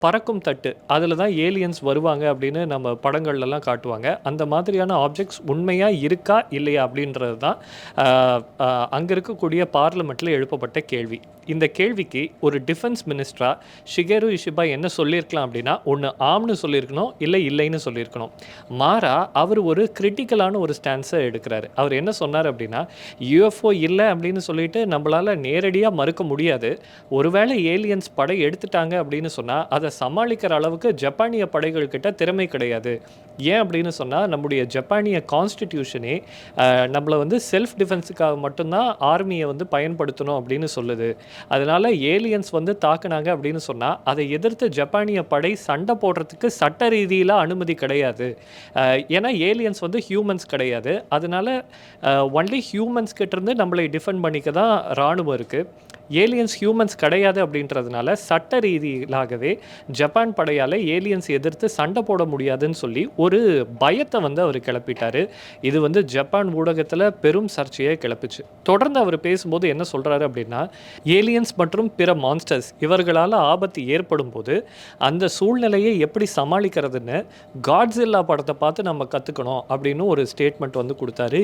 பறக்கும் தட்டு. அதில தான் ஏலியன்ஸ் வருவாங்க அப்படின்னு நம்ம படங்கள்லலாம் காட்டுவாங்க. அந்த மாதிரியான ஆப்ஜெக்ட்ஸ் உண்மையா இருக்கா? இல்லையா? அப்படின்றது தான் அ அ அங்க இருக்கக்கூடிய பார்லிமென்ட்ல எழுப்பப்பட்ட கேள்வி. இந்த கேள்விக்கு ஒரு டிஃபென்ஸ் மினிஸ்டரா ஷிகேரு இஷிபா என்ன சொல்லியிருக்கலாம் அப்படின்னா, ஒண்ணு ஆம்னு சொல்லியிருக்கணும், இல்ல இல்லைன்னு சொல்லியிருக்கணும். மாறா அவர் ஒரு கிரிட்டிக்கலான ஒரு ஸ்டான்ஸ எடுக்கிறாரு. அவர் என்ன சொன்னாரு அப்படின்னா, யுஎஃப்ஓ இல்ல அப்படின்னு சொல்லிட்டு நம்மளால நேரடியா மறுக்க முடியாது. ஒருவேளை ஏலியன்ஸ் படை எடுத்துட்டாங்க அப்படின்னு சொன்னா, அத சமாளிக்கிற அளவுக்கு ஜப்பானிய படைகள் கிட்ட திறமை கிடையாது. ஏன் அப்படின்னு சொன்னா, நம்முடைய ஜப்பானிய கான்ஸ்டிடியூஷனே நம்மள வந்து செல்ஃப் டிஃபென்ஸுக்காக மட்டும் தான் ஆர்மிய வந்து பயன்படுத்தணும் அப்படின்னு சொல்லுது. அதனால ஏலியன்ஸ் வந்து தாக்குனாங்க அப்படின்னு சொன்னா, அதை எதிர்த்து ஜப்பானிய படை சண்டை போடுறதுக்கு சட்ட ரீதியில அனுமதி கிடையாது. ஏன்னா ஏலியன்ஸ் வந்து ஹியூமன்ஸ் கிடையாது. அதனால ஒன்லி ஹியூமன்ஸ் கிட்ட இருந்து நம்மளை டிஃபெண்ட் பண்ணிக்க தான் ராணுவம் இருக்கு. ஏலியன்ஸ் ஹியூமன்ஸ் கிடையாது அப்படின்றதுனால சட்ட ரீதியிலாகவே ஜப்பான் படையால ஏலியன்ஸ் எதிர்த்து சண்டை போட முடியாதுன்னு சொல்லி ஒரு பயத்தை வந்து அவர் கிளப்பிட்டாரு. இது வந்து ஜப்பான் ஊடகத்துல பெரும் சர்ச்சையை கிளப்பிச்சு. தொடர்ந்து அவர் பேசும்போது என்ன சொல்றாரு அப்படின்னா, ஏலியன்ஸ் மற்றும் பிற மான்ஸ்டர்ஸ் இவர்களால ஆபத்து ஏற்படும்போது அந்த சூழ்நிலையை எப்படி சமாளிக்கிறதுன்னு காட்ஸில்லா படத்தை பார்த்து நம்ம கத்துக்கணும் அப்படின்னு ஒரு ஸ்டேட்மெண்ட் வந்து கொடுத்தாரு.